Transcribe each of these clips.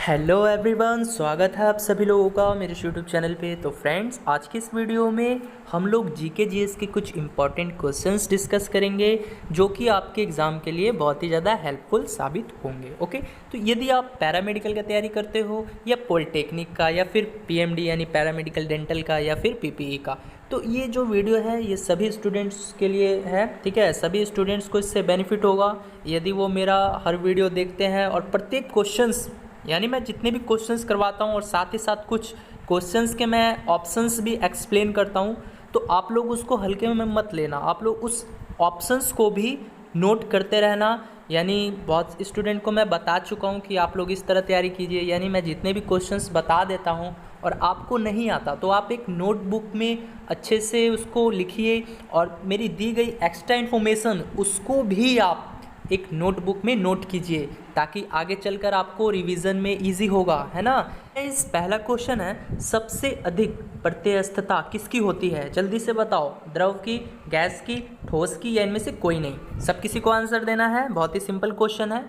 Hello everyone, स्वागत है आप सभी लोगों का मेरे यूट्यूब चैनल पे। तो फ्रेंड्स, आज की इस वीडियो में हम लोग जीके जीएस के कुछ इंपॉर्टेंट क्वेश्चंस डिस्कस करेंगे जो कि आपके एग्ज़ाम के लिए बहुत ही ज़्यादा हेल्पफुल साबित होंगे। ओके, तो यदि आप पैरामेडिकल का तैयारी करते हो या पॉलिटेक्निक का या फिर पीएमडी यानी पैरामेडिकल डेंटल का या फिर पीपीई का, तो ये जो वीडियो है ये सभी स्टूडेंट्स के लिए है। ठीक है, सभी स्टूडेंट्स को इससे बेनिफिट होगा यदि वो मेरा हर वीडियो देखते हैं और प्रत्येक क्वेश्चंस यानी मैं जितने भी क्वेश्चंस करवाता हूँ और साथ ही साथ कुछ क्वेश्चंस के मैं ऑप्शंस भी एक्सप्लेन करता हूँ, तो आप लोग उसको हल्के में मत लेना। आप लोग उस ऑप्शंस को भी नोट करते रहना। यानी बहुत स्टूडेंट को मैं बता चुका हूँ कि आप लोग इस तरह तैयारी कीजिए। यानी मैं जितने भी क्वेश्चंस बता देता हूँ और आपको नहीं आता तो आप एक नोटबुक में अच्छे से उसको लिखिए और मेरी दी गई एक्स्ट्रा इन्फॉर्मेशन उसको भी आप एक नोटबुक में नोट कीजिए ताकि आगे चलकर आपको रिवीजन में इजी होगा, है ना। इस पहला क्वेश्चन है, सबसे अधिक प्रत्यस्थता किसकी होती है? जल्दी से बताओ, द्रव की, गैस की, ठोस की या इनमें से कोई नहीं? सब किसी को आंसर देना है। बहुत ही सिंपल क्वेश्चन है।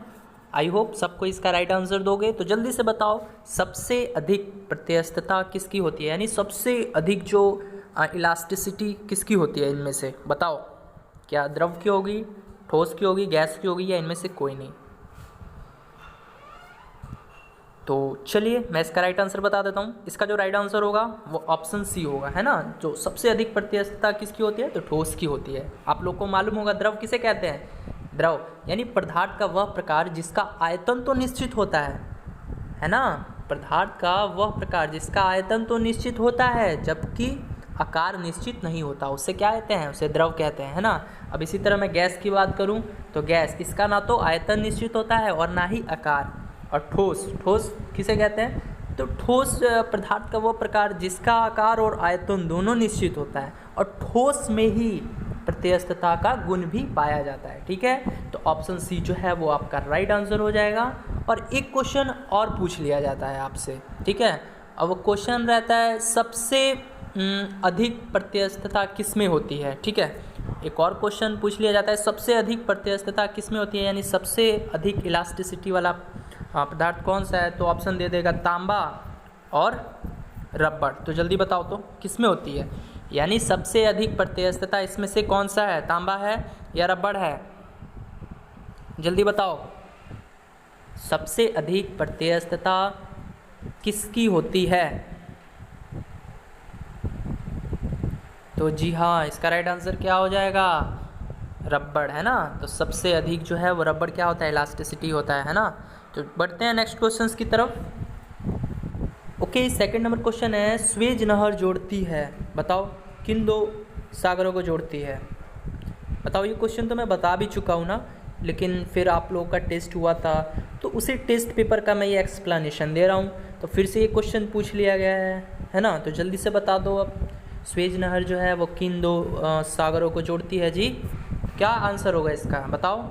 आई होप सबको इसका राइट आंसर दोगे। तो जल्दी से बताओ, सबसे अधिक प्रत्यस्थता किसकी होती है? यानी सबसे अधिक जो इलास्टिसिटी किसकी होती है इनमें से? बताओ, क्या द्रव की होगी, ठोस की होगी, गैस की होगी या इनमें से कोई नहीं? तो चलिए मैं इसका राइट आंसर बता देता हूँ। इसका जो राइट आंसर होगा वो ऑप्शन सी होगा, है ना। जो सबसे अधिक प्रत्यस्थता किसकी होती है? तो ठोस की होती है। आप लोग को मालूम होगा द्रव किसे कहते हैं? द्रव यानी पदार्थ का वह प्रकार जिसका आयतन तो निश्चित होता है ना। पदार्थ का वह प्रकार जिसका आयतन तो निश्चित होता है जबकि आकार निश्चित नहीं होता, उससे क्या कहते हैं? उसे द्रव कहते हैं, है ना। अब इसी तरह मैं गैस की बात करूं तो गैस, इसका ना तो आयतन निश्चित होता है और ना ही आकार। और ठोस, ठोस किसे कहते हैं? तो ठोस पदार्थ का वो प्रकार जिसका आकार और आयतन दोनों निश्चित होता है और ठोस में ही प्रत्यस्थता का गुण भी पाया जाता है। ठीक है, तो ऑप्शन सी जो है वो आपका राइट आंसर हो जाएगा। और एक क्वेश्चन और पूछ लिया जाता है आपसे, ठीक है। अब वो क्वेश्चन रहता है, सबसे अधिक प्रत्यस्थता किस में होती है? ठीक है, एक और क्वेश्चन पूछ लिया जाता है, सबसे अधिक प्रत्यस्थता किस में होती है? यानी सबसे अधिक इलास्टिसिटी वाला पदार्थ कौन सा है? तो ऑप्शन दे देगा तांबा और रबड़। तो जल्दी बताओ तो किस में होती है? यानी सबसे अधिक प्रत्यस्थता इसमें से कौन सा है? तांबा है या रबड़ है? जल्दी बताओ, सबसे अधिक प्रत्यस्थता किसकी होती है? तो जी हाँ, इसका राइट आंसर क्या हो जाएगा? रबड़, है ना। तो सबसे अधिक जो है वो रबड़ क्या होता है? इलास्टिसिटी होता है ना। तो बढ़ते हैं नेक्स्ट क्वेश्चंस की तरफ। ओके, सेकंड नंबर क्वेश्चन है, स्वेज नहर जोड़ती है, बताओ किन दो सागरों को जोड़ती है? बताओ, ये क्वेश्चन तो मैं बता भी चुका हूँ ना, लेकिन फिर आप लोगों का टेस्ट हुआ था तो उसी टेस्ट पेपर का मैं ये एक्सप्लेनेशन दे रहा हूँ। तो फिर से ये क्वेश्चन पूछ लिया गया है ना। तो जल्दी से बता दो अब, स्वेज नहर जो है वो किन दो सागरों को जोड़ती है? जी क्या आंसर होगा इसका? बताओ,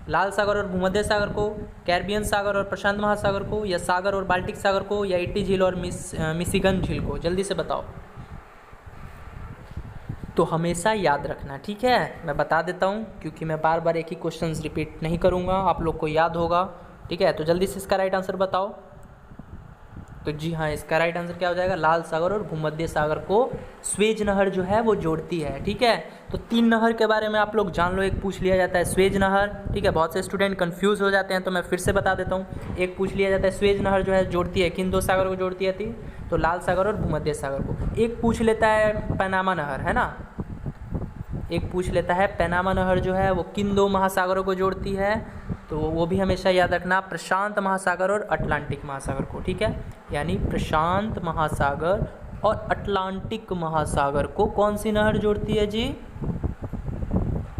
लाल सागर और भूमध्य सागर को, कैरिबियन सागर और प्रशांत महासागर को, या सागर और बाल्टिक सागर को, या इट्टी झील और मिशिगन झील को? जल्दी से बताओ। तो हमेशा याद रखना, ठीक है। मैं बता देता हूँ क्योंकि मैं बार बार एक ही क्वेश्चंस रिपीट नहीं करूँगा, आप लोग को याद होगा, ठीक है। तो जल्दी से इसका राइट आंसर बताओ। तो जी हाँ, इसका राइट आंसर क्या हो जाएगा? लाल सागर और भूमध्य सागर को स्वेज नहर जो है वो जोड़ती है, ठीक है। तो तीन नहर के बारे में आप लोग जान लो। एक पूछ लिया जाता है स्वेज नहर, ठीक है। बहुत से स्टूडेंट कंफ्यूज हो जाते हैं तो मैं फिर से बता देता हूँ। एक पूछ लिया जाता है स्वेज नहर जो है जोड़ती है किन दो सागर को जोड़ती है थी? तो लाल सागर और भूमध्य सागर को। एक पूछ लेता है पैनामा नहर, है ना। एक पूछ लेता है पैनामा नहर जो है वो किन दो महासागरों को जोड़ती है? तो वो भी हमेशा याद रखना, प्रशांत महासागर और अटलांटिक महासागर को, ठीक है। यानी प्रशांत महासागर और अटलांटिक महासागर को कौन सी नहर जोड़ती है जी?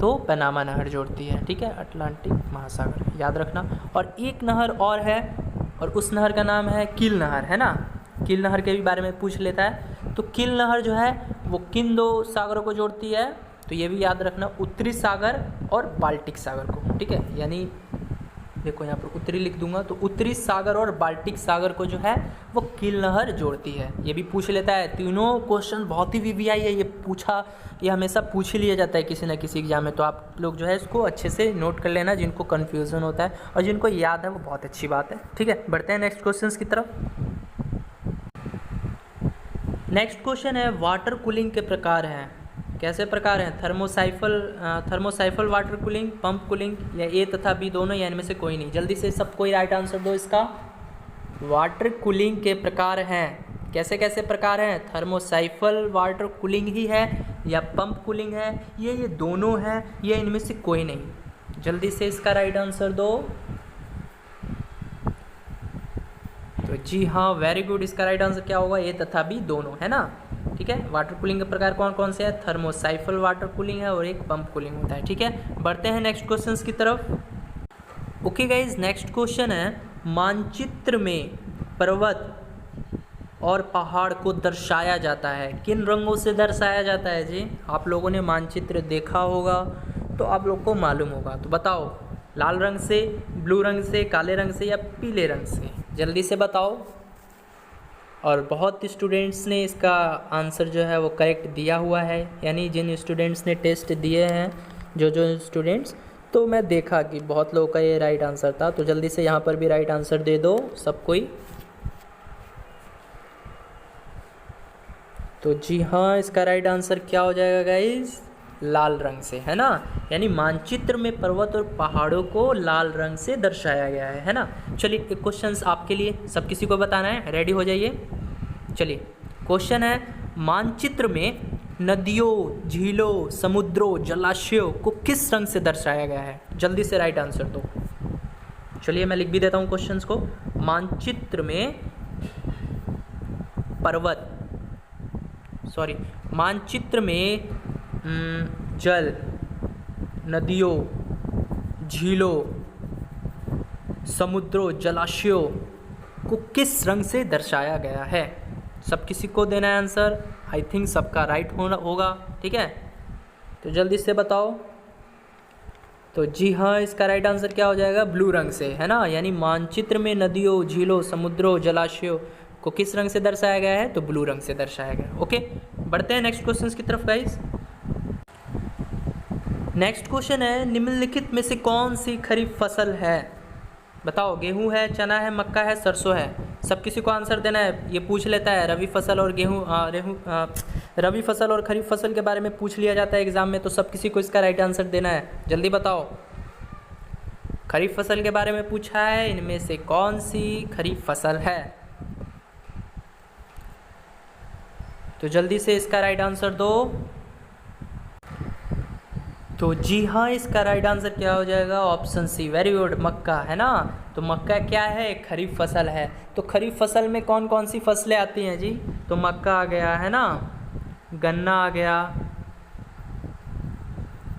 तो पैनामा नहर जोड़ती है, ठीक है। अटलांटिक महासागर याद रखना। और एक नहर और है और उस नहर का नाम है किल नहर, है ना। किल नहर के भी बारे में पूछ लेता है। तो किल नहर जो है वो किन दो सागरों को जोड़ती है? तो ये भी याद रखना, उत्तरी सागर और बाल्टिक सागर को, ठीक है। यानी देखो यहाँ पर उत्तरी लिख दूंगा, तो उत्तरी सागर और बाल्टिक सागर को जो है वो कील नहर जोड़ती है। ये भी पूछ लेता है, तीनों क्वेश्चन बहुत ही वीवीआई है, ये हमेशा पूछ ही लिया जाता है किसी न किसी एग्जाम में। तो आप लोग जो है इसको अच्छे से नोट कर लेना, जिनको कन्फ्यूज़न होता है और जिनको याद है वो बहुत अच्छी बात है। ठीक है, बढ़ते हैं नेक्स्ट क्वेश्चन की तरफ। नेक्स्ट क्वेश्चन है वाटर कूलिंग के प्रकार हैं। कैसे प्रकार हैं? थर्मोसाइफल वाटर कूलिंग, पंप कूलिंग, या ए तथा बी दोनों, या इनमें से कोई नहीं। जल्दी से सब कोई राइट आंसर दो इसका। वाटर कूलिंग के प्रकार हैं, कैसे कैसे प्रकार हैं? थर्मोसाइफल वाटर कूलिंग ही है या पंप कूलिंग है, ये दोनों हैं, या इनमें से कोई नहीं। जल्दी से इसका राइट आंसर दो। तो जी हाँ, वेरी गुड, इसका राइट आंसर क्या होगा? ए तथा बी दोनों, है ना। ठीक है, वाटर कूलिंग के प्रकार कौन कौन से हैं? थर्मोसाइफल वाटर कूलिंग है और एक पंप कूलिंग होता है। ठीक है, बढ़ते हैं नेक्स्ट क्वेश्चन की तरफ। ओके गाइज, नेक्स्ट क्वेश्चन है मानचित्र में पर्वत और पहाड़ को दर्शाया जाता है, किन रंगों से दर्शाया जाता है जी? आप लोगों ने मानचित्र देखा होगा तो आप लोग को मालूम होगा, तो बताओ, लाल रंग से, ब्लू रंग से, काले रंग से या पीले रंग से? जल्दी से बताओ। और बहुत स्टूडेंट्स ने इसका आंसर जो है वो करेक्ट दिया हुआ है, यानी जिन स्टूडेंट्स ने टेस्ट दिए हैं, जो स्टूडेंट्स, तो मैं देखा कि बहुत लोगों का ये राइट आंसर था। तो जल्दी से यहाँ पर भी राइट आंसर दे दो सब कोई। तो जी हाँ, इसका राइट आंसर क्या हो जाएगा गाइस? लाल रंग से, है ना। यानी मानचित्र में पर्वत और पहाड़ों को लाल रंग से दर्शाया गया है ना। चलिए, एक क्वेश्चन आपके लिए, सब किसी को बताना है, रेडी हो जाइए। चलिए, क्वेश्चन है मानचित्र में नदियों, झीलों, समुद्रों, जलाशयों को किस रंग से दर्शाया गया है? जल्दी से राइट आंसर दो। चलिए, मैं लिख भी देता हूँ क्वेश्चंस को। मानचित्र में मानचित्र में जल, नदियों, झीलों, समुद्रों, जलाशयों को किस रंग से दर्शाया गया है? सब किसी को देना है आंसर। आई थिंक सबका राइट होगा। ठीक है, तो जल्दी से बताओ। तो जी हाँ, इसका राइट आंसर क्या हो जाएगा? ब्लू रंग से, है ना। यानी मानचित्र में नदियों, झीलों, समुद्रों, जलाशयों को किस रंग से दर्शाया गया है? तो ब्लू रंग से दर्शाया गया। ओके, बढ़ते हैं नेक्स्ट क्वेश्चन की तरफ गाइस। नेक्स्ट क्वेश्चन है निम्नलिखित में से कौन सी खरीफ फसल है? बताओ, गेहूं है, चना है, मक्का है, सरसों है? सब किसी को आंसर देना है। ये पूछ लेता है रबी फसल और रबी फसल और खरीफ फसल के बारे में पूछ लिया जाता है एग्जाम में, तो सब किसी को इसका राइट आंसर देना है। जल्दी बताओ, खरीफ फसल के बारे में पूछा है, इनमें से कौन सी खरीफ फसल है? तो जल्दी से इसका राइट आंसर दो। तो जी हाँ, इसका राइट आंसर क्या हो जाएगा? ऑप्शन सी, वेरी गुड, मक्का, है ना। तो मक्का क्या है? खरीफ फसल है। तो खरीफ फसल में कौन कौन सी फसलें आती हैं जी? तो मक्का आ गया, है ना, गन्ना आ गया,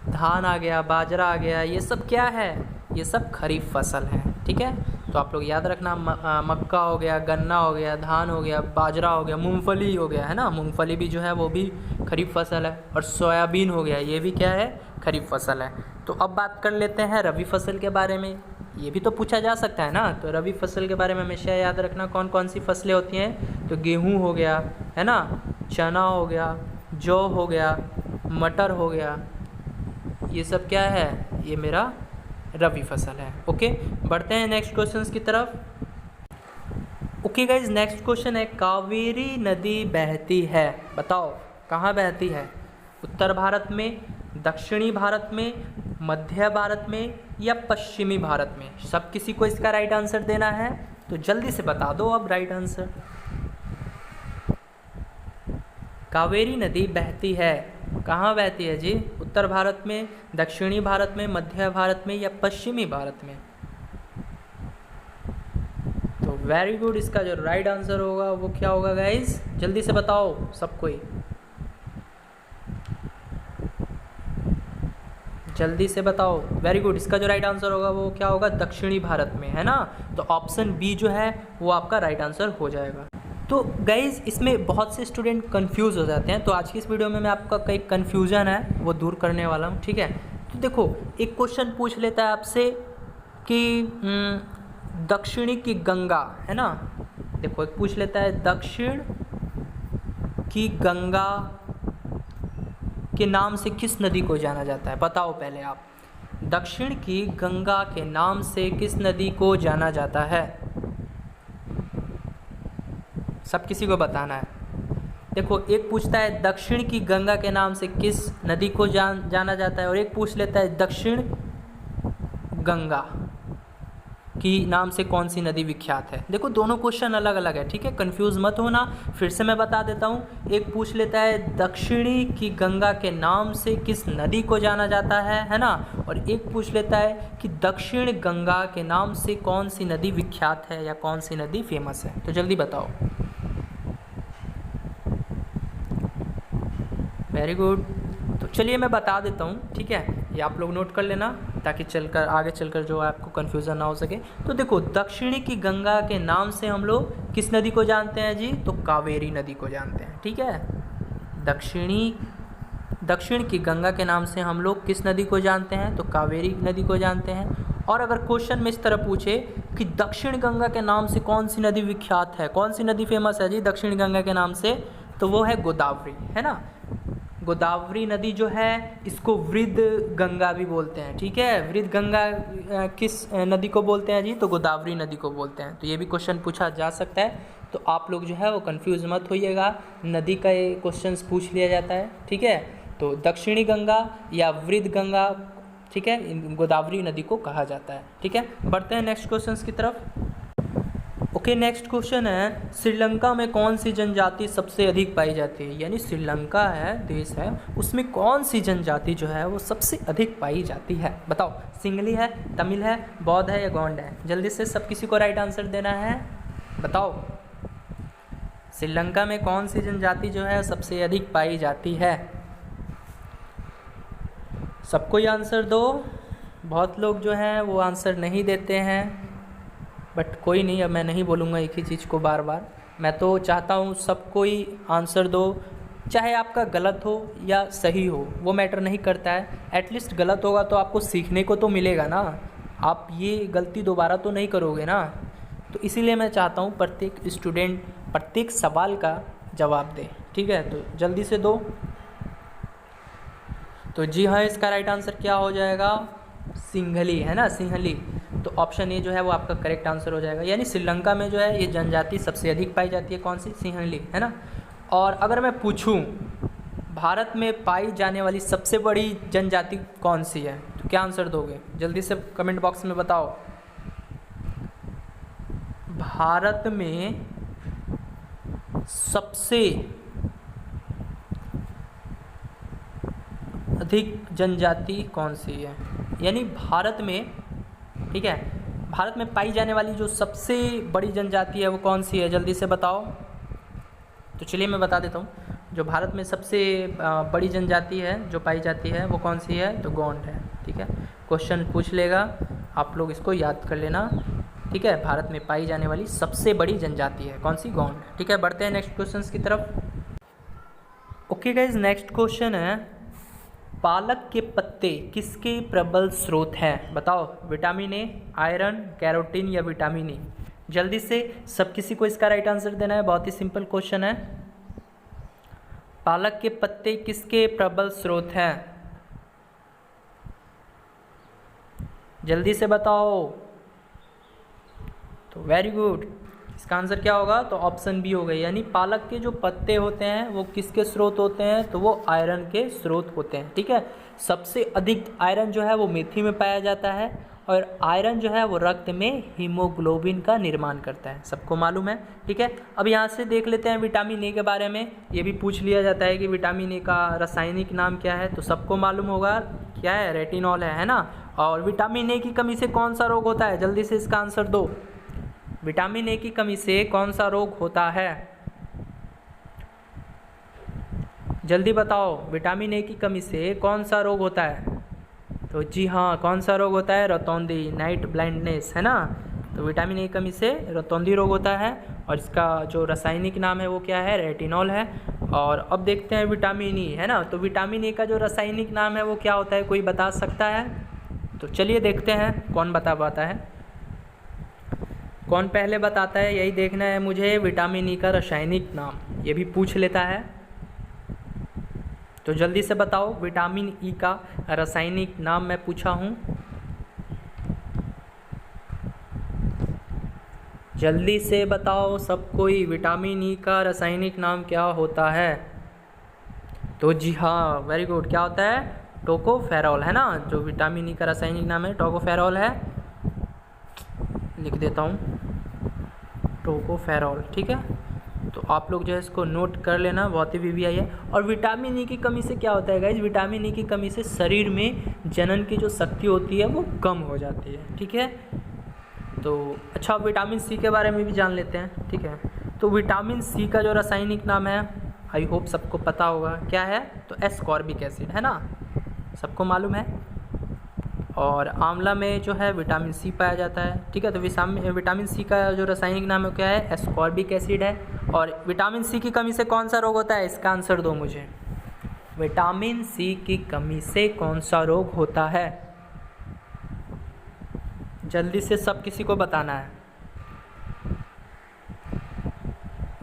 धान आ गया, बाजरा आ गया, ये सब क्या है? ये सब खरीफ फसल है। ठीक है, तो आप लोग याद रखना, मक्का हो गया, गन्ना हो गया, धान हो गया, बाजरा हो गया, मूंगफली हो गया, है ना। मूंगफली भी जो है वो भी खरीफ फसल है। और सोयाबीन हो गया, ये भी क्या है? खरीफ फसल है। तो अब बात कर लेते हैं रबी फसल के बारे में। ये भी तो पूछा जा सकता है ना। तो रबी फसल के बारे में हमेशा याद रखना कौन कौन सी फसलें होती हैं। तो गेहूँ हो गया, है ना, चना हो गया, जौ हो गया, मटर हो गया, ये सब क्या है? ये मेरा रबी फसल है। ओके, बढ़ते हैं नेक्स्ट क्वेश्चन की तरफ। ओके गाइज, नेक्स्ट क्वेश्चन है कावेरी नदी बहती है, बताओ कहाँ बहती है? उत्तर भारत में, दक्षिणी भारत में, मध्य भारत में या पश्चिमी भारत में? सब किसी को इसका राइट आंसर देना है, तो जल्दी से बता दो अब राइट आंसर। कावेरी नदी बहती है, कहाँ बहती है जी? उत्तर भारत में, दक्षिणी भारत में, मध्य भारत में या पश्चिमी भारत में? तो वेरी गुड, इसका जो राइट आंसर होगा वो क्या होगा गाइस? जल्दी से बताओ सब कोई, जल्दी से बताओ। वेरी गुड, इसका जो राइट आंसर होगा वो क्या होगा? दक्षिणी भारत में, है ना। तो ऑप्शन बी जो है वो आपका राइट आंसर हो जाएगा। तो गाइज़, इसमें बहुत से स्टूडेंट कंफ्यूज हो जाते हैं, तो आज की इस वीडियो में मैं आपका कई कन्फ्यूज़न है वो दूर करने वाला हूँ। ठीक है, तो देखो, एक क्वेश्चन पूछ लेता है आपसे कि दक्षिणी की गंगा है ना, देखो एक पूछ लेता है दक्षिण की गंगा के नाम से किस नदी को जाना जाता है, बताओ पहले आप। दक्षिण की गंगा के नाम से किस नदी को जाना जाता है, सब किसी को बताना है। देखो एक पूछता है दक्षिण की गंगा के नाम से किस नदी को जाना जाता है, और एक पूछ लेता है दक्षिण गंगा की नाम से कौन सी नदी विख्यात है। देखो दोनों क्वेश्चन अलग अलग है, ठीक है, कंफ्यूज मत होना। फिर से मैं बता देता हूँ, एक पूछ लेता है दक्षिणी की गंगा के नाम से किस नदी को जाना जाता है ना, और एक पूछ लेता है कि दक्षिण गंगा के नाम से कौन सी नदी विख्यात है या कौन सी नदी फेमस है। तो जल्दी बताओ। Very good. तो चलिए मैं बता देता हूँ, ठीक है, ये आप लोग नोट कर लेना ताकि आगे चलकर जो आपको कन्फ्यूज़न ना हो सके। तो देखो दक्षिणी की गंगा के नाम से हम लोग किस नदी को जानते हैं जी, तो कावेरी नदी को जानते हैं, ठीक है। दक्षिण की गंगा के नाम से हम लोग किस नदी को जानते हैं, तो कावेरी नदी को जानते हैं। और अगर क्वेश्चन में इस तरह पूछे कि दक्षिण गंगा के नाम से कौन सी नदी विख्यात है, कौन सी नदी फेमस है जी दक्षिण गंगा के नाम से, तो वो है गोदावरी, है ना। गोदावरी नदी जो है इसको वृद्ध गंगा भी बोलते हैं, ठीक है। वृद्ध गंगा किस नदी को बोलते हैं जी, तो गोदावरी नदी को बोलते हैं। तो ये भी क्वेश्चन पूछा जा सकता है, तो आप लोग जो है वो कंफ्यूज मत होइएगा, नदी का ये क्वेश्चन पूछ लिया जाता है, ठीक है। तो दक्षिणी गंगा या वृद्ध गंगा, ठीक है, गोदावरी नदी को कहा जाता है, ठीक है। बढ़ते हैं नेक्स्ट क्वेश्चन की तरफ। ओके, नेक्स्ट क्वेश्चन है श्रीलंका में कौन सी जनजाति सबसे अधिक पाई जाती है, यानी श्रीलंका है देश है, उसमें कौन सी जनजाति जो है वो सबसे अधिक पाई जाती है, बताओ। सिंगली है, तमिल है, बौद्ध है या गोंड है, जल्दी से सब किसी को राइट आंसर देना है, बताओ। श्रीलंका में कौन सी जनजाति जो है सबसे अधिक पाई जाती है, सबको ही आंसर दो। बहुत लोग जो हैं वो आंसर नहीं देते हैं, बट कोई नहीं, अब मैं नहीं बोलूँगा एक ही चीज़ को बार बार। मैं तो चाहता हूँ सबको ही आंसर दो, चाहे आपका गलत हो या सही हो, वो मैटर नहीं करता है। एटलीस्ट गलत होगा तो आपको सीखने को तो मिलेगा ना, आप ये गलती दोबारा तो नहीं करोगे ना। तो इसीलिए मैं चाहता हूँ प्रत्येक स्टूडेंट प्रत्येक सवाल का जवाब दे, ठीक है। तो जल्दी से दो। तो जी हाँ, इसका राइट आंसर क्या हो जाएगा, सिंहली, है ना, सिंहली। तो ऑप्शन ए जो है वो आपका करेक्ट आंसर हो जाएगा, यानी श्रीलंका में जो है ये जनजाति सबसे अधिक पाई जाती है, कौन सी, सिंहली, है ना। और अगर मैं पूछूं भारत में पाई जाने वाली सबसे बड़ी जनजाति कौन सी है, तो क्या आंसर दोगे, जल्दी से कमेंट बॉक्स में बताओ। भारत में सबसे अधिक जनजाति कौन सी है, यानी भारत में, ठीक है, भारत में पाई जाने वाली जो सबसे बड़ी जनजाति है वो कौन सी है, जल्दी से बताओ। तो चलिए मैं बता देता हूँ, जो भारत में सबसे बड़ी जनजाति है जो पाई जाती है वो कौन सी है, तो गोंड है, ठीक है। क्वेश्चन पूछ लेगा, आप लोग इसको याद कर लेना, ठीक है। भारत में पाई जाने वाली सबसे बड़ी जनजाति है कौन सी, गोंड, ठीक है। बढ़ते हैं नेक्स्ट क्वेश्चन की तरफ। ओके गाइज, नेक्स्ट क्वेश्चन है पालक के पत्ते किसके प्रबल स्रोत हैं, बताओ। विटामिन ए, आयरन, कैरोटीन या विटामिन ई, जल्दी से सब किसी को इसका राइट आंसर देना है, बहुत ही सिंपल क्वेश्चन है। पालक के पत्ते किसके प्रबल स्रोत हैं, जल्दी से बताओ। तो वेरी गुड, इसका आंसर क्या होगा, तो ऑप्शन बी हो गई, यानी पालक के जो पत्ते होते हैं वो किसके स्रोत होते हैं, तो वो आयरन के स्रोत होते हैं, ठीक है। सबसे अधिक आयरन जो है वो मेथी में पाया जाता है, और आयरन जो है वो रक्त में हीमोग्लोबिन का निर्माण करता है, सबको मालूम है, ठीक है। अब यहाँ से देख लेते हैं विटामिन ए के बारे में, ये भी पूछ लिया जाता है कि विटामिन ए का रासायनिक नाम क्या है, तो सबको मालूम होगा क्या है, रेटिनॉल है ना। और विटामिन ए की कमी से कौन सा रोग होता है, जल्दी से इसका आंसर दो। विटामिन ए की कमी से कौन सा रोग होता है, जल्दी बताओ। विटामिन ए की कमी से कौन सा रोग होता है, तो जी हाँ, कौन सा रोग होता है, रतौंधी, नाइट ब्लाइंडनेस, है ना। तो विटामिन ए की कमी से रतौंधी रोग होता है, और इसका जो रासायनिक नाम है वो क्या है, रेटिनॉल है। और अब देखते हैं विटामिन ई, है ना। तो विटामिन ए का जो रासायनिक नाम है वो क्या होता है, कोई बता सकता है, तो चलिए देखते हैं कौन बता पाता है, कौन पहले बताता है, यही देखना है मुझे। विटामिन ई का रासायनिक नाम ये भी पूछ लेता है, तो जल्दी से बताओ विटामिन ई का रासायनिक नाम मैं पूछा हूँ, जल्दी से बताओ सब कोई, विटामिन ई का रासायनिक नाम क्या होता है। तो जी हाँ, वेरी गुड, क्या होता है, टोकोफेरॉल, है ना। जो विटामिन ई का रासायनिक नाम है टोकोफेरॉल है, लिख देता हूँ टोकोफेरॉल, ठीक है। तो आप लोग जो है इसको नोट कर लेना, बहुत ही वीवीआई है। और विटामिन ई की कमी से क्या होता है गाइज, विटामिन ई की कमी से शरीर में जनन की जो शक्ति होती है वो कम हो जाती है, ठीक है। तो अच्छा, विटामिन सी के बारे में भी जान लेते हैं, ठीक है। तो विटामिन सी का जो रासायनिक नाम है, आई होप सबको पता होगा, क्या है, तो एस्कॉर्बिक एसिड, है ना, सबको मालूम है। और आंवला में जो है विटामिन सी पाया जाता है, ठीक है। तो विटामिन सी का जो रासायनिक नाम है क्या है, एस्कॉर्बिक एसिड है। और विटामिन सी की कमी से कौन सा रोग होता है, इसका आंसर दो मुझे। विटामिन सी की कमी से कौन सा रोग होता है, जल्दी से सब किसी को बताना है।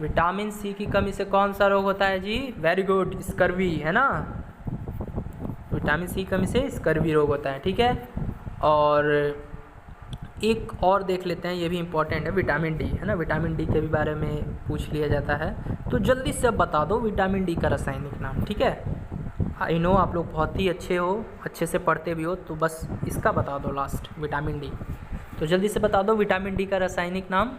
विटामिन सी की कमी से कौन सा रोग होता है जी, वेरी गुड, स्कर्वी, है ना। विटामिन सी की कमी से स्कर्वी रोग होता है, ठीक है। और एक और देख लेते हैं, ये भी इम्पोर्टेंट है, विटामिन डी, है ना। विटामिन डी के भी बारे में पूछ लिया जाता है, तो जल्दी से बता दो विटामिन डी का रासायनिक नाम, ठीक है। आई नो आप लोग बहुत ही अच्छे हो, अच्छे से पढ़ते भी हो, तो बस इसका बता दो लास्ट, विटामिन डी। तो जल्दी से बता दो विटामिन डी का रासायनिक नाम,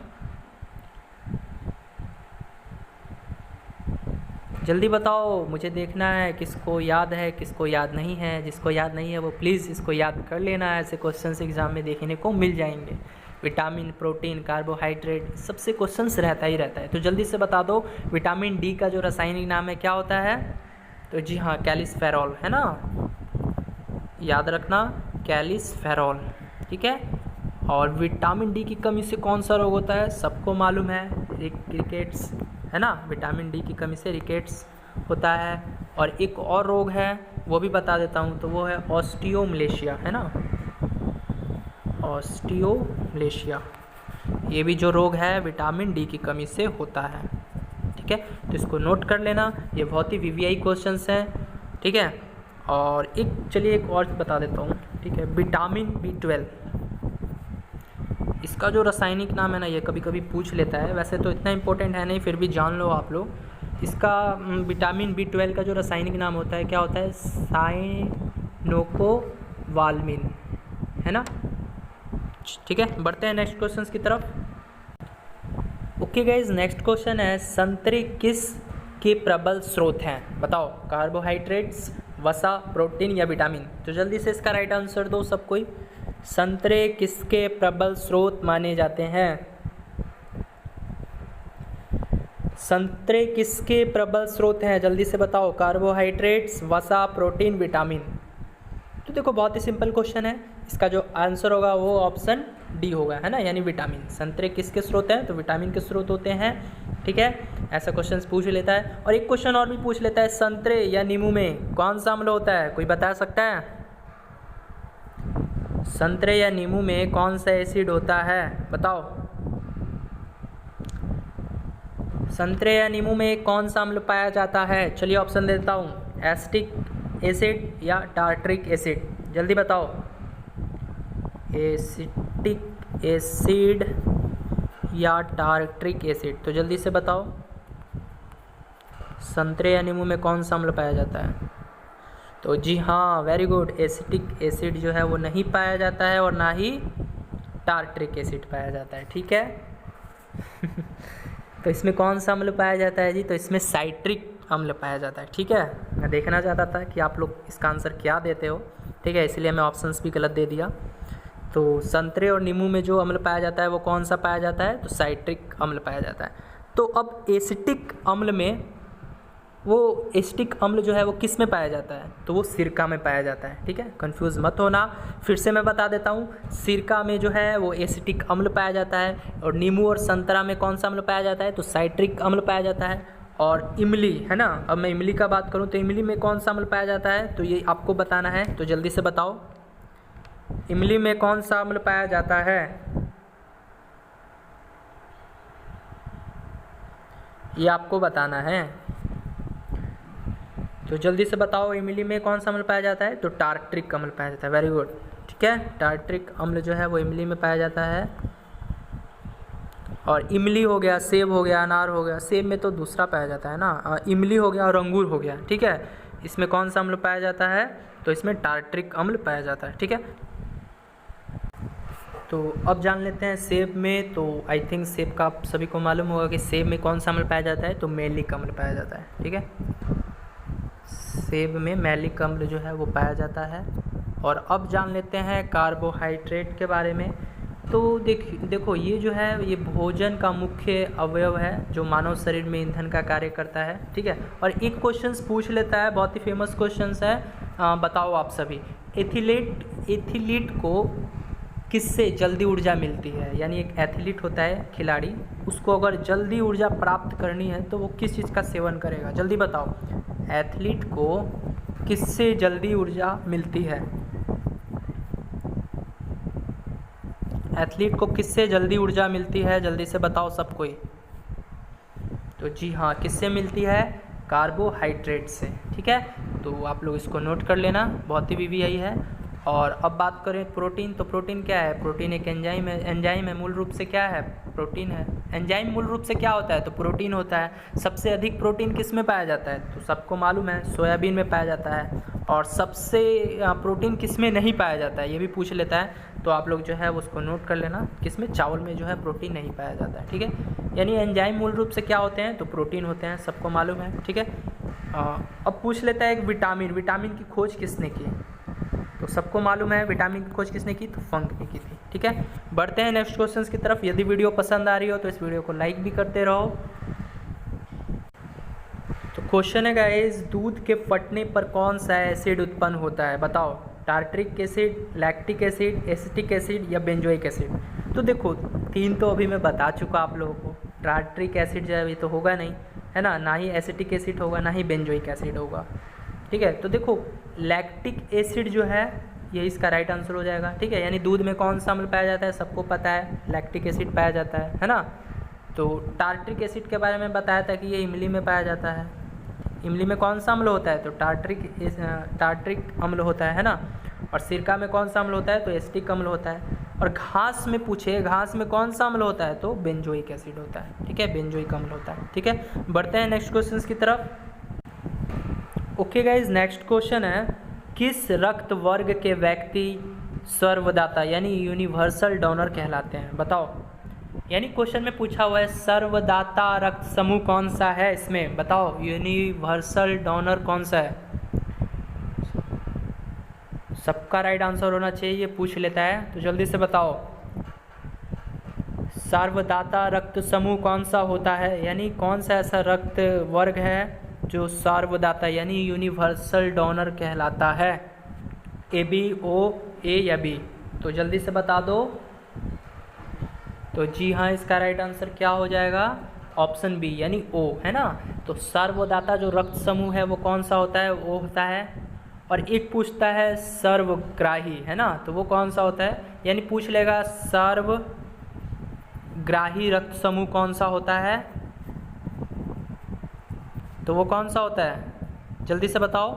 जल्दी बताओ, मुझे देखना है किसको याद है किसको याद नहीं है। जिसको याद नहीं है वो प्लीज़ इसको याद कर लेना, ऐसे क्वेश्चंस एग्जाम में देखने को मिल जाएंगे। विटामिन, प्रोटीन, कार्बोहाइड्रेट, सबसे क्वेश्चंस रहता ही रहता है। तो जल्दी से बता दो विटामिन डी का जो रासायनिक नाम है क्या होता है, तो जी हाँ, कैल्सिफेरॉल, है ना, याद रखना, कैल्सिफेरॉल, ठीक है। और विटामिन डी की कमी से कौन सा रोग होता है, सबको मालूम है, रिकेट्स, है ना। विटामिन डी की कमी से रिकेट्स होता है। और एक और रोग है वो भी बता देता हूँ, तो वो है ऑस्टियोमलेशिया, है ना, ऑस्टियोमलेशिया, ये भी जो रोग है विटामिन डी की कमी से होता है, ठीक है। तो इसको नोट कर लेना, ये बहुत ही वीवीआई क्वेश्चंस हैं, ठीक है। और चलिए एक और बता देता हूँ, ठीक है। विटामिन B12, इसका जो रासायनिक नाम है ना, ये कभी कभी पूछ लेता है, वैसे तो इतना इम्पोर्टेंट है नहीं, फिर भी जान लो आप लोग। इसका विटामिन B12 का जो रासायनिक नाम होता है क्या होता है, साइनोकोबालामिन, है ना, ठीक है। बढ़ते हैं नेक्स्ट क्वेश्चन की तरफ। ओके गाइज, नेक्स्ट क्वेश्चन है, संतरे किस के प्रबल स्रोत हैं, बताओ, कार्बोहाइड्रेट्स, वसा, प्रोटीन या विटामिन। तो जल्दी से इसका राइट आंसर दो सब कोई। संतरे किसके प्रबल स्रोत माने जाते हैं, संतरे किसके प्रबल स्रोत हैं, जल्दी से बताओ, कार्बोहाइड्रेट्स, वसा, प्रोटीन, विटामिन। तो देखो बहुत ही सिंपल क्वेश्चन है, इसका जो आंसर होगा वो ऑप्शन डी होगा, है ना, यानी विटामिन। संतरे किसके स्रोत हैं, तो विटामिन के स्रोत होते हैं, ठीक है। ऐसा क्वेश्चन पूछ लेता है। और एक क्वेश्चन और भी पूछ लेता है, संतरे या नींबू में कौन सा अम्ल होता है, कोई बता सकता है, संतरे या नींबू में कौन सा एसिड होता है, बताओ, संतरे या नींबू में कौन सा अम्ल पाया जाता है। चलिए ऑप्शन देता हूँ, एसिटिक एसिड या टार्ट्रिक एसिड, जल्दी बताओ, एसिटिक एसिड या टार्ट्रिक एसिड। तो जल्दी से बताओ, संतरे या नींबू में कौन सा अम्ल पाया जाता है। तो जी हाँ, वेरी गुड, एसिटिक एसिड जो है वो नहीं पाया जाता है, और ना ही टार्ट्रिक एसिड पाया जाता है, ठीक है। तो इसमें कौन सा अम्ल पाया जाता है जी, तो इसमें साइट्रिक अम्ल पाया जाता है, ठीक है। मैं देखना चाहता था कि आप लोग इसका आंसर क्या देते हो, ठीक है, इसलिए मैं ऑप्शंस भी गलत दे दिया। तो संतरे और नींबू में जो अम्ल पाया जाता है वो कौन सा पाया जाता है, तो साइट्रिक अम्ल पाया जाता है। तो अब एसिटिक अम्ल में, वो एसिटिक अम्ल जो है वो किस में पाया जाता है, तो वो सिरका में पाया जाता है, ठीक है, कंफ्यूज मत होना। फिर से मैं बता देता हूँ, सिरका में जो है वो एसिटिक अम्ल पाया जाता है, और नींबू और संतरा में कौन सा अम्ल पाया जाता है, तो साइट्रिक अम्ल पाया जाता है। और इमली, है ना, अब मैं इमली का बात करूँ तो इमली में कौन सा अम्ल पाया जाता है, तो ये आपको बताना है, तो जल्दी से बताओ, इमली में कौन सा अम्ल पाया जाता है? ये आपको बताना है, तो जल्दी से बताओ इमली में कौन सा अम्ल पाया जाता है? तो टार्ट्रिक अम्ल पाया जाता है। वेरी गुड, ठीक है, टार्ट्रिक अम्ल जो है वो इमली में पाया जाता है। और इमली हो गया, सेब हो गया, अनार हो गया, सेब में तो दूसरा पाया जाता है ना, इमली हो गया और अंगूर हो गया, ठीक है। इसमें कौन सा अम्ल पाया जाता है? तो इसमें टार्ट्रिक अम्ल पाया जाता है, ठीक है। तो अब जान लेते हैं सेब में। तो आई थिंक सेब का आप सभी को मालूम होगा कि सेब में कौन सा अम्ल पाया जाता है? तो मैलिक अम्ल पाया जाता है, ठीक है। सेब में मैलिक अम्ल जो है वो पाया जाता है। और अब जान लेते हैं कार्बोहाइड्रेट के बारे में। तो देखो ये जो है ये भोजन का मुख्य अवयव है जो मानव शरीर में ईंधन का कार्य करता है, ठीक है। और एक क्वेश्चंस पूछ लेता है, बहुत ही फेमस क्वेश्चंस है, बताओ आप सभी, एथलीट को किससे जल्दी ऊर्जा मिलती है? यानी एक एथलीट होता है खिलाड़ी, उसको अगर जल्दी ऊर्जा प्राप्त करनी है तो वो किस चीज़ का सेवन करेगा? जल्दी बताओ, एथलीट को किससे जल्दी ऊर्जा मिलती है? एथलीट को किससे जल्दी ऊर्जा मिलती है? जल्दी से बताओ सब कोई। तो जी हाँ, किससे मिलती है? कार्बोहाइड्रेट से, ठीक है। तो आप लोग इसको नोट कर लेना, बहुत ही वीवीआई है। और अब बात करें प्रोटीन, तो प्रोटीन क्या है? प्रोटीन एक एंजाइम है। एंजाइम है मूल रूप से क्या है? प्रोटीन है। एंजाइम मूल रूप से क्या होता है? तो प्रोटीन होता है। सबसे अधिक प्रोटीन किस में पाया जाता है? तो सबको मालूम है, सोयाबीन में पाया जाता है। और सबसे प्रोटीन किस में नहीं पाया जाता है ये भी पूछ लेता है, तो आप लोग जो है उसको नोट कर लेना, किस में? चावल में जो है प्रोटीन नहीं पाया जाता है, ठीक है। यानी एंजाइम मूल रूप से क्या होते हैं? तो प्रोटीन होते हैं, सबको मालूम है, ठीक है। अब पूछ लेता है एक विटामिन की खोज किसने की? तो सबको मालूम है विटामिन की खोज किसने की? तो फंक ने की थी, ठीक है। बढ़ते हैं नेक्स्ट क्वेश्चंस की तरफ। यदि वीडियो पसंद आ रही हो तो इस वीडियो को लाइक भी करते रहो। तो क्वेश्चन है गाइस, दूध के फटने पर कौन सा एसिड उत्पन्न होता है? बताओ, tartaric acid, lactic acid, acetic acid या बेंजोइक एसिड? तो देखो तीन तो अभी मैं बता चुका आप लोगों को। टार्ट्रिक एसिड जो है अभी तो होगा नहीं, है ना ही एसिटिक एसिड होगा, ना ही बेंजोइक एसिड होगा, ठीक है। तो देखो लैक्टिक एसिड जो है ये इसका राइट आंसर हो जाएगा, ठीक है। यानी दूध में कौन सा अम्ल पाया जाता है? सबको पता है, लैक्टिक एसिड पाया जाता है ना। तो टार्ट्रिक एसिड के बारे में बताया था कि ये इमली में पाया जाता है। इमली में कौन सा अम्ल होता है? तो टार्ट्रिक अम्ल होता है ना। और सिरका में कौन सा अम्ल होता है? तो एसिटिक अम्ल होता है। और घास में पूछे, घास में कौन सा अम्ल होता है? तो बेंजोइक एसिड होता है, ठीक है, बेंजोइक अम्ल होता है, ठीक है। बढ़ते हैं नेक्स्ट क्वेश्चन की तरफ। ओके गाइज, नेक्स्ट क्वेश्चन है, किस रक्त वर्ग के व्यक्ति सर्वदाता यानी यूनिवर्सल डोनर कहलाते हैं? बताओ, यानी क्वेश्चन में पूछा हुआ है सर्वदाता रक्त समूह कौन सा है? इसमें बताओ यूनिवर्सल डोनर कौन सा है? सबका राइट आंसर होना चाहिए, पूछ लेता है, तो जल्दी से बताओ सर्वदाता रक्त समूह कौन सा होता है? यानी कौन सा ऐसा रक्त वर्ग है जो सर्वदाता यानी यूनिवर्सल डोनर कहलाता है? ए, बी, ओ, ए या बी? तो जल्दी से बता दो। तो जी हाँ, इसका राइट आंसर क्या हो जाएगा? ऑप्शन बी यानी ओ, है ना। तो सर्वदाता जो रक्त समूह है वो कौन सा होता है? ओ होता है। और एक पूछता है सर्वग्राही, है ना, तो वो कौन सा होता है? यानी पूछ लेगा सर्वग्राही रक्त समूह कौन सा होता है? तो वो कौन सा होता है? जल्दी से बताओ।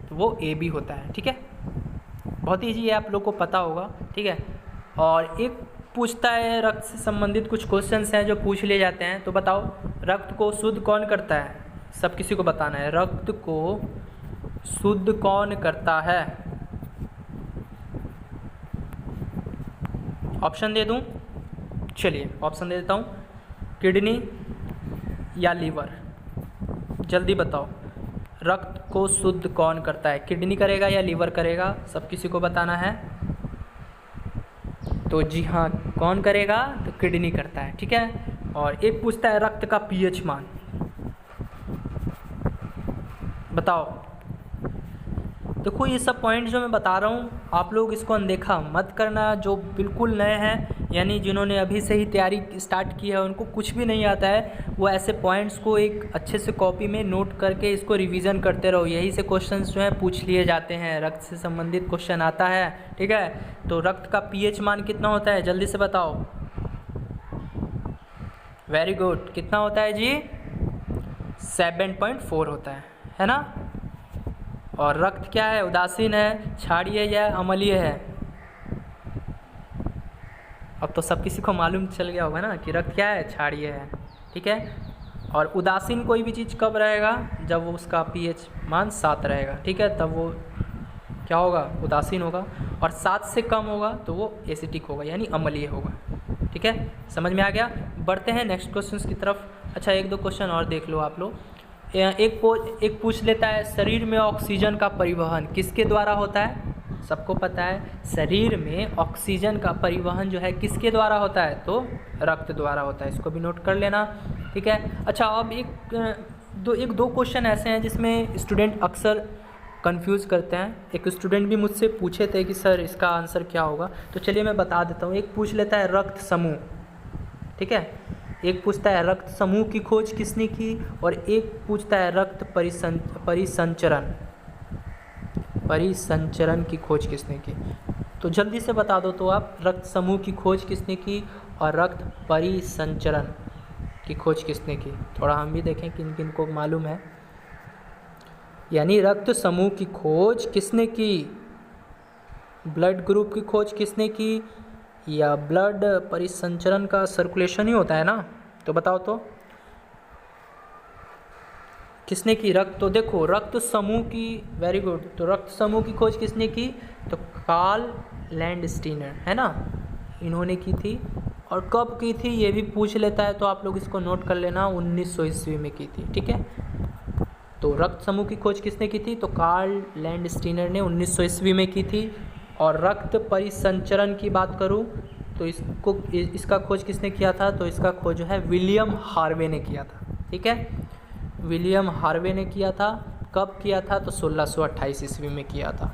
तो वो ए बी होता है, ठीक है। बहुत ईजी है, आप लोग को पता होगा, ठीक है। और एक पूछता है रक्त से संबंधित कुछ क्वेश्चंस हैं जो पूछ लिए जाते हैं, तो बताओ रक्त को शुद्ध कौन करता है? सब किसी को बताना है, रक्त को शुद्ध कौन करता है? ऑप्शन दे दूं? चलिए ऑप्शन दे देता हूं, किडनी या लीवर? जल्दी बताओ, रक्त को शुद्ध कौन करता है? किडनी करेगा या लीवर करेगा? सब किसी को बताना है। तो जी हाँ, कौन करेगा? तो किडनी करता है, ठीक है। और एक पूछता है रक्त का पीएच मान, बताओ। देखो ये सब पॉइंट जो मैं बता रहा हूँ आप लोग इसको अनदेखा मत करना, जो बिल्कुल नए हैं यानी जिन्होंने अभी से ही तैयारी स्टार्ट की है, उनको कुछ भी नहीं आता है, वो ऐसे पॉइंट्स को एक अच्छे से कॉपी में नोट करके इसको रिवीजन करते रहो। यही से क्वेश्चंस जो हैं पूछ लिए जाते हैं, रक्त से संबंधित क्वेश्चन आता है। ठीक है, तो रक्त का पीएच मान कितना होता है, जल्दी से बताओ। वेरी गुड, कितना होता है जी, 7.4 होता है ना। और रक्त क्या है, उदासीन है, क्षारीय या अम्लीय है। अब तो सब किसी को मालूम चल गया होगा ना कि रक्त क्या है, क्षारीय है। ठीक है, और उदासीन कोई भी चीज़ कब रहेगा, जब वो उसका पीएच मान 7 रहेगा। ठीक है, तब वो क्या होगा, उदासीन होगा। और 7 से कम होगा तो वो एसिडिक होगा, यानी अम्लीय होगा। ठीक है, समझ में आ गया। बढ़ते हैं नेक्स्ट क्वेश्चन की तरफ। अच्छा, एक दो क्वेश्चन और देख लो आप लोग। एक पूछ लेता है, शरीर में ऑक्सीजन का परिवहन किसके द्वारा होता है। सबको पता है शरीर में ऑक्सीजन का परिवहन जो है किसके द्वारा होता है, तो रक्त द्वारा होता है। इसको भी नोट कर लेना। ठीक है, अच्छा अब एक दो क्वेश्चन ऐसे हैं जिसमें स्टूडेंट अक्सर कंफ्यूज करते हैं। एक स्टूडेंट भी मुझसे पूछे थे कि सर इसका आंसर क्या होगा, तो चलिए मैं बता देता हूँ। एक पूछ लेता है रक्त समूह, ठीक है, एक पूछता है रक्त समूह की खोज किसने की, और एक पूछता है रक्त परिसंचरण की खोज किसने की। तो जल्दी से बता दो तो आप, रक्त समूह की खोज किसने की और रक्त परिसंचरण की खोज किसने की। थोड़ा हम भी देखें किन किन को मालूम है। यानी रक्त समूह की खोज किसने की, ब्लड ग्रुप की खोज किसने की, या ब्लड परिसंचरण का सर्कुलेशन ही होता है ना, तो बताओ तो किसने की। रक्त, तो देखो रक्त समूह की, वेरी गुड, तो रक्त समूह की खोज किसने की, तो कार्ल लैंडस्टीनर है ना, इन्होंने की थी। और कब की थी ये भी पूछ लेता है, तो आप लोग इसको नोट कर लेना, 1900 ईस्वी में की थी। ठीक है, तो रक्त समूह की खोज किसने की थी, तो कार्ल लैंडस्टीनर ने 1900 ईस्वी में की थी। और रक्त परिसंचरण की बात करूं तो इसका खोज किसने किया था, तो इसका खोज जो है विलियम हार्वे ने किया था। ठीक है, विलियम हार्वे ने किया था। कब किया था, तो 1628 ईस्वी में किया था।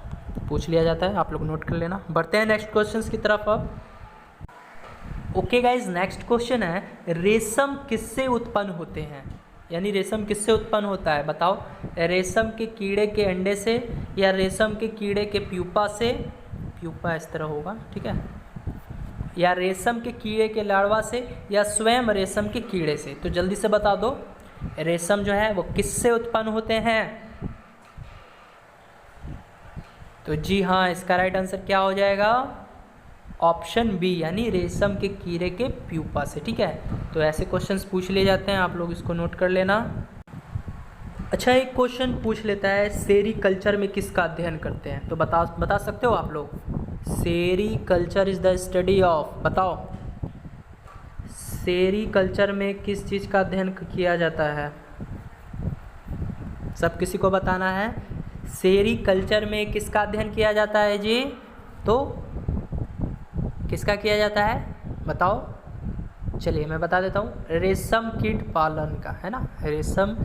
पूछ लिया जाता है, आप लोग नोट कर लेना। बढ़ते हैं नेक्स्ट क्वेश्चन की तरफ अब। ओके गाइज, नेक्स्ट क्वेश्चन है, रेशम किससे उत्पन्न होते हैं। यानी रेशम किससे उत्पन्न होता है, बताओ। रेशम के कीड़े के अंडे से, या रेशम के कीड़े के प्यूपा से, प्यूपा इस तरह होगा, ठीक है, या रेशम के कीड़े के लार्वा से, या स्वयं रेशम के कीड़े से। तो जल्दी से बता दो, रेशम जो है वो किससे उत्पन्न होते हैं। तो जी हाँ, इसका राइट आंसर क्या हो जाएगा, ऑप्शन बी, यानी रेशम के कीड़े के प्यूपा से। ठीक है, तो ऐसे क्वेश्चंस पूछ लिए जाते हैं, आप लोग इसको नोट कर लेना। अच्छा, एक क्वेश्चन पूछ लेता है, सेरीकल्चर में किसका अध्ययन करते हैं, तो बता सकते हो आप लोग। Sericulture is the study of, बताओ सेरीकल्चर में किस चीज़ का अध्ययन किया जाता है, सब किसी को बताना है। सेरीकल्चर में किसका अध्ययन किया जाता है जी, तो किसका किया जाता है, बताओ। चलिए मैं बता देता हूँ, रेशम कीट पालन का, है ना, रेशम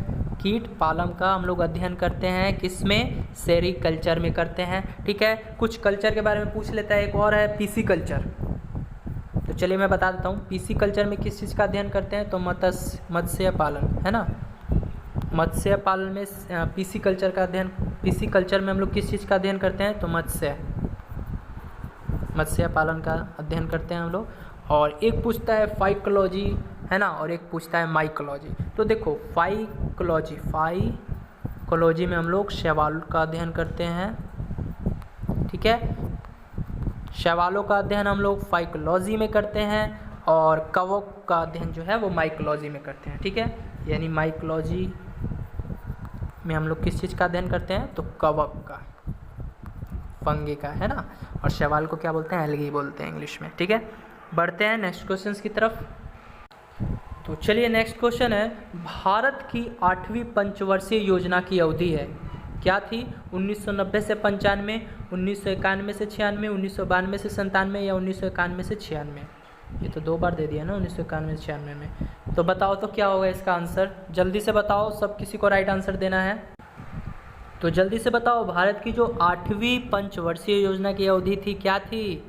कीट पालन का हम लोग अध्ययन करते हैं, किसमें, सेरीकल्चर में करते हैं। ठीक है, कुछ कल्चर के बारे में पूछ लेता है, एक और है पीसी कल्चर। तो चलिए मैं बता देता हूँ, पीसी कल्चर में किस चीज़ का अध्ययन करते हैं, तो मत्स्य पालन, है ना, मत्स्य पालन में पीसी कल्चर का अध्ययन, पीसी कल्चर में हम लोग किस चीज़ का अध्ययन करते हैं, तो मत्स्य पालन का अध्ययन करते हैं हम लोग। और एक पूछता है फाइकोलॉजी, है ना, और एक पूछता है माइकोलॉजी। तो देखो फाइकोलॉजी में हम लोग शैवाल का अध्ययन करते हैं। ठीक है, शैवालों का अध्ययन हम लोग फाइकोलॉजी में करते हैं, और कवक का अध्ययन जो है वो माइकोलॉजी में करते हैं। ठीक है, यानी माइकोलॉजी में हम लोग किस चीज़ का अध्ययन करते हैं, तो कवक का, फंगी का, है ना, और शैवाल को क्या बोलते हैं, एल्गी बोलते हैं इंग्लिश में। ठीक है, बढ़ते हैं नेक्स्ट क्वेश्चन की तरफ। तो चलिए नेक्स्ट क्वेश्चन है, भारत की 8वीं पंचवर्षीय योजना की अवधि है, क्या थी, 1990 से 95, 1991 से 96, 1992 से 97, या 1991 से 96। ये तो 2 बार दे दिया ना, 1991 से 96 में। तो बताओ तो क्या होगा इसका आंसर, जल्दी से बताओ, सब किसी को राइट आंसर देना है। तो जल्दी से बताओ, भारत की जो 8वीं पंचवर्षीय योजना की अवधि थी क्या थी,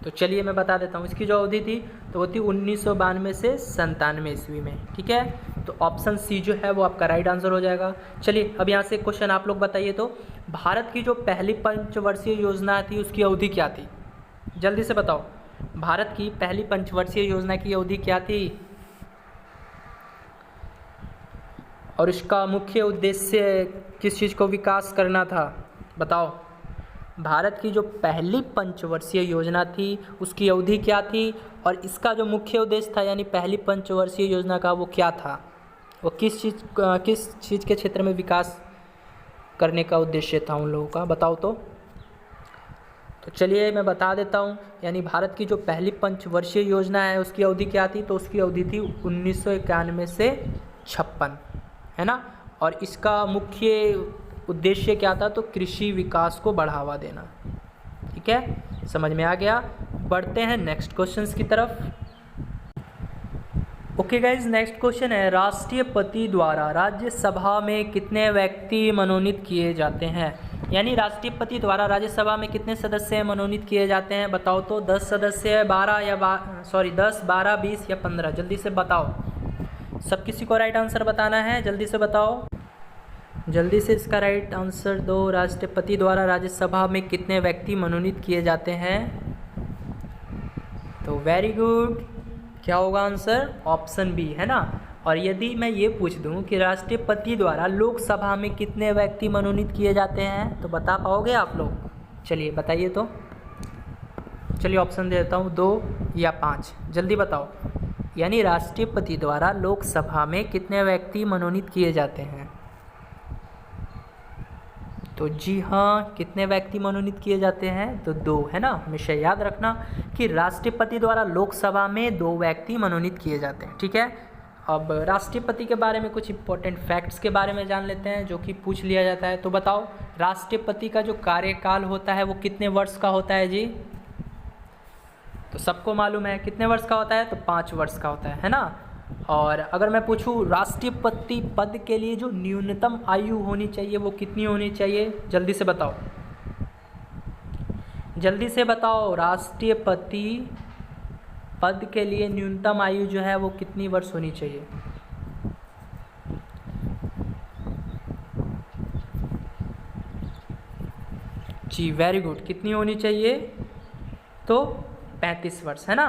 तो चलिए मैं बता देता हूँ, इसकी जो अवधि थी तो वो थी 1992 से 97 ईस्वी में। ठीक है, तो ऑप्शन सी जो है वो आपका राइट आंसर हो जाएगा। चलिए अब यहाँ से क्वेश्चन आप लोग बताइए, तो भारत की जो पहली पंचवर्षीय योजना थी उसकी अवधि क्या थी? जल्दी से बताओ, भारत की पहली पंचवर्षीय योजना की अवधि क्या थी और इसका मुख्य उद्देश्य किस चीज़ को विकास करना था? बताओ, भारत की जो पहली पंचवर्षीय योजना थी उसकी अवधि क्या थी और इसका जो मुख्य उद्देश्य था यानी पहली पंचवर्षीय योजना का वो क्या था? वो किस चीज़ के क्षेत्र में विकास करने का उद्देश्य था उन लोगों का? बताओ तो चलिए मैं बता देता हूँ, यानी भारत की जो पहली पंचवर्षीय योजना है उसकी अवधि क्या थी? तो उसकी अवधि थी 1991 से 56, है ना। और इसका मुख्य उद्देश्य क्या था? तो कृषि विकास को बढ़ावा देना। ठीक है, समझ में आ गया। बढ़ते हैं नेक्स्ट क्वेश्चंस की तरफ। ओके गाइज, नेक्स्ट क्वेश्चन है, राष्ट्रपति द्वारा राज्यसभा में कितने व्यक्ति मनोनीत किए जाते हैं? यानी राष्ट्रपति द्वारा राज्यसभा में कितने सदस्य मनोनीत किए जाते हैं? बताओ तो, 10 सदस्य, 10, 12, 20 या 15? जल्दी से बताओ, सब किसी को राइट आंसर बताना है, जल्दी से बताओ, जल्दी से इसका राइट आंसर दो। राष्ट्रपति द्वारा राज्यसभा में कितने व्यक्ति मनोनीत किए जाते हैं? तो वेरी गुड, क्या होगा आंसर? ऑप्शन बी, है ना। और यदि मैं ये पूछ दूं कि राष्ट्रपति द्वारा लोकसभा में कितने व्यक्ति मनोनीत किए जाते हैं तो बता पाओगे आप लोग? चलिए बताइए तो, चलिए ऑप्शन दे देता हूँ, 2 या 5, जल्दी बताओ। यानी राष्ट्रपति द्वारा लोकसभा में कितने व्यक्ति मनोनीत किए जाते हैं? तो जी हाँ, कितने व्यक्ति मनोनीत किए जाते हैं? तो 2, है ना। हमेशा याद रखना कि राष्ट्रपति द्वारा लोकसभा में 2 व्यक्ति मनोनीत किए जाते हैं। ठीक है, अब राष्ट्रपति के बारे में कुछ इंपॉर्टेंट फैक्ट्स के बारे में जान लेते हैं जो कि पूछ लिया जाता है। तो बताओ, राष्ट्रपति का जो कार्यकाल होता है वो कितने वर्ष का होता है जी? तो सबको मालूम है कितने वर्ष का होता है? तो 5 वर्ष का होता है ना। और अगर मैं पूछूं राष्ट्रपति पद के लिए जो न्यूनतम आयु होनी चाहिए वो कितनी होनी चाहिए? जल्दी से बताओ, जल्दी से बताओ, राष्ट्रपति पद के लिए न्यूनतम आयु जो है वो कितनी वर्ष होनी चाहिए? जी वेरी गुड, कितनी होनी चाहिए? तो 35 वर्ष, है ना।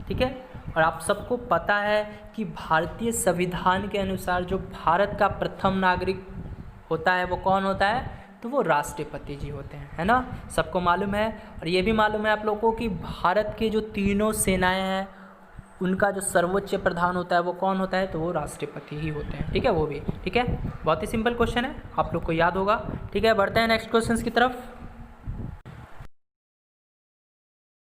ठीक है, और आप सबको पता है कि भारतीय संविधान के अनुसार जो भारत का प्रथम नागरिक होता है वो कौन होता है? तो वो राष्ट्रपति जी होते हैं, है ना। सबको मालूम है। और ये भी मालूम है आप लोगों को कि भारत के जो तीनों सेनाएं हैं उनका जो सर्वोच्च प्रधान होता है वो कौन होता है? तो वो राष्ट्रपति ही होते हैं। ठीक है, वो भी ठीक है, बहुत ही सिंपल क्वेश्चन है, आप लोग को याद होगा। ठीक है, बढ़ते हैं नेक्स्ट क्वेश्चन की तरफ।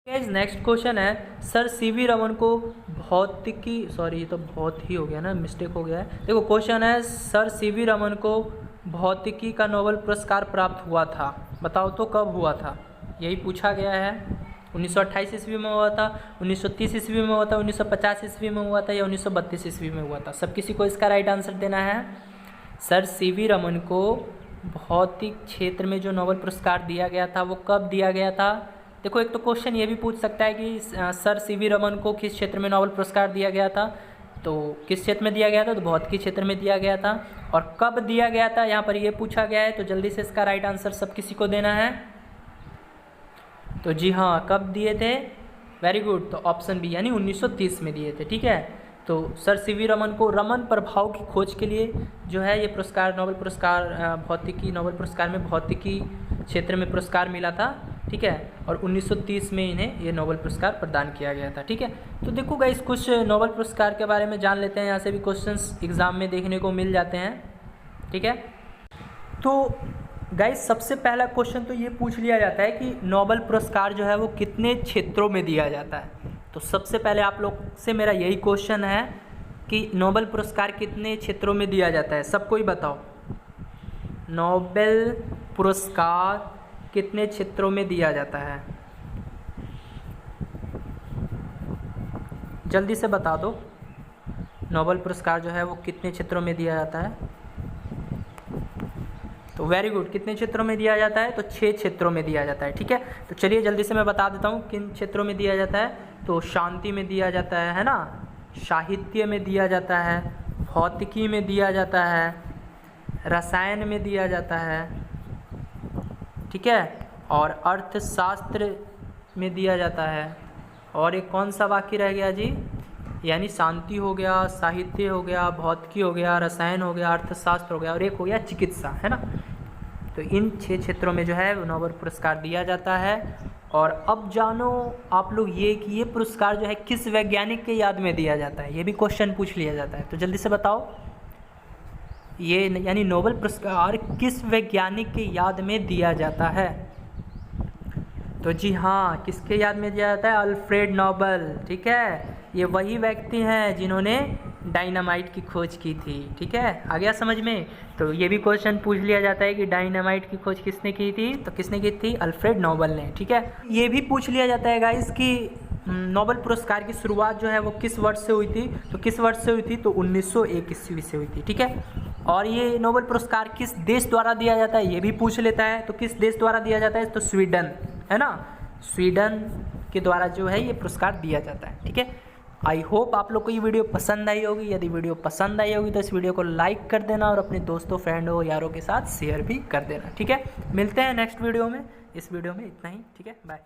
नेक्स्ट क्वेश्चन है, सर सीवी रमन को भौतिकी, सॉरी ये तो बहुत ही हो गया ना, मिस्टेक हो गया है। देखो क्वेश्चन है, सर सीवी रमन को भौतिकी का नोबेल पुरस्कार प्राप्त हुआ था, बताओ तो कब हुआ था? यही पूछा गया है। 1928 ईस्वी में हुआ था, 1930 ईस्वी में हुआ था, 1950 ईस्वी में हुआ था या 1932 ईस्वी में हुआ था? सब किसी को इसका राइट आंसर देना है। सर सीवी रमन को भौतिक क्षेत्र में जो नोबेल पुरस्कार दिया गया था वो कब दिया गया था? देखो एक तो क्वेश्चन ये भी पूछ सकता है कि सर सीवी रमन को किस क्षेत्र में नोबेल पुरस्कार दिया गया था? तो किस क्षेत्र में दिया गया था? तो भौतिकी क्षेत्र में दिया गया था। और कब दिया गया था यहाँ पर ये पूछा गया है, तो जल्दी से इसका राइट आंसर सब किसी को देना है। तो जी हाँ, कब दिए थे? वेरी गुड, तो ऑप्शन बी यानी 1930 में दिए थे। ठीक है, तो सर सीवी रमन को रमन प्रभाव की खोज के लिए जो है ये पुरस्कार, नोबेल पुरस्कार, भौतिकी नोबेल पुरस्कार में भौतिकी क्षेत्र में पुरस्कार मिला था। ठीक है, और 1930 में इन्हें ये नोबेल पुरस्कार प्रदान किया गया था। ठीक है, तो देखो गाइस कुछ नोबेल पुरस्कार के बारे में जान लेते हैं, यहाँ से भी क्वेश्चंस एग्जाम में देखने को मिल जाते हैं। ठीक है, तो गाइस सबसे पहला क्वेश्चन तो ये पूछ लिया जाता है कि नोबेल पुरस्कार जो है वो कितने क्षेत्रों में दिया जाता है। तो सबसे पहले आप लोग से मेरा यही क्वेश्चन है कि नोबेल पुरस्कार कितने क्षेत्रों में दिया जाता है? सबको ही बताओ, नोबेल पुरस्कार कितने क्षेत्रों में दिया जाता है? जल्दी से बता दो, नोबेल पुरस्कार जो है वो कितने क्षेत्रों में दिया जाता है? तो वेरी गुड, कितने क्षेत्रों में दिया जाता है? तो 6 क्षेत्रों में दिया जाता है। ठीक है, तो चलिए जल्दी से मैं बता देता हूँ किन क्षेत्रों में दिया जाता है। तो शांति में दिया जाता है ना, साहित्य में दिया जाता है, भौतिकी में दिया जाता है, रसायन में दिया जाता है, ठीक है, और अर्थशास्त्र में दिया जाता है। और एक कौन सा बाकी रह गया जी? यानी शांति हो गया, साहित्य हो गया, भौतिकी हो गया, रसायन हो गया, अर्थशास्त्र हो गया, और एक हो गया चिकित्सा, है ना। तो इन 6 क्षेत्रों में जो है नोबेल पुरस्कार दिया जाता है। और अब जानो आप लोग ये कि ये पुरस्कार जो है किस वैज्ञानिक के याद में दिया जाता है, ये भी क्वेश्चन पूछ लिया जाता है। तो जल्दी से बताओ, ये यानी नोबेल पुरस्कार किस वैज्ञानिक के याद में दिया जाता है? तो जी हाँ, किसके याद में दिया जाता है? Alfred Nobel. ठीक है, ये वही व्यक्ति हैं जिन्होंने डायनामाइट की खोज की थी। ठीक है, आ गया समझ में? तो ये भी क्वेश्चन पूछ लिया जाता है कि डायनामाइट की खोज किसने की थी? तो किसने की थी? अल्फ्रेड नोबेल ने। ठीक है, ये भी पूछ लिया जाता है गाइस कि नोबेल पुरस्कार की शुरुआत जो है वो किस वर्ष से हुई थी? तो किस वर्ष से हुई थी? तो 1901 ईस्वी से हुई थी। ठीक है, और ये नोबेल पुरस्कार किस देश द्वारा दिया जाता है? ये भी पूछ लेता है। तो किस देश द्वारा दिया जाता है? तो स्वीडन, है ना, स्वीडन के द्वारा जो है ये पुरस्कार दिया जाता है। ठीक है, आई होप आप लोग को ये वीडियो पसंद आई होगी। यदि वीडियो पसंद आई होगी तो इस वीडियो को लाइक कर देना और अपने दोस्तों, फ्रेंडों, यारों के साथ शेयर भी कर देना। ठीक है, मिलते हैं नेक्स्ट वीडियो में। इस वीडियो में इतना ही। ठीक है, बाय।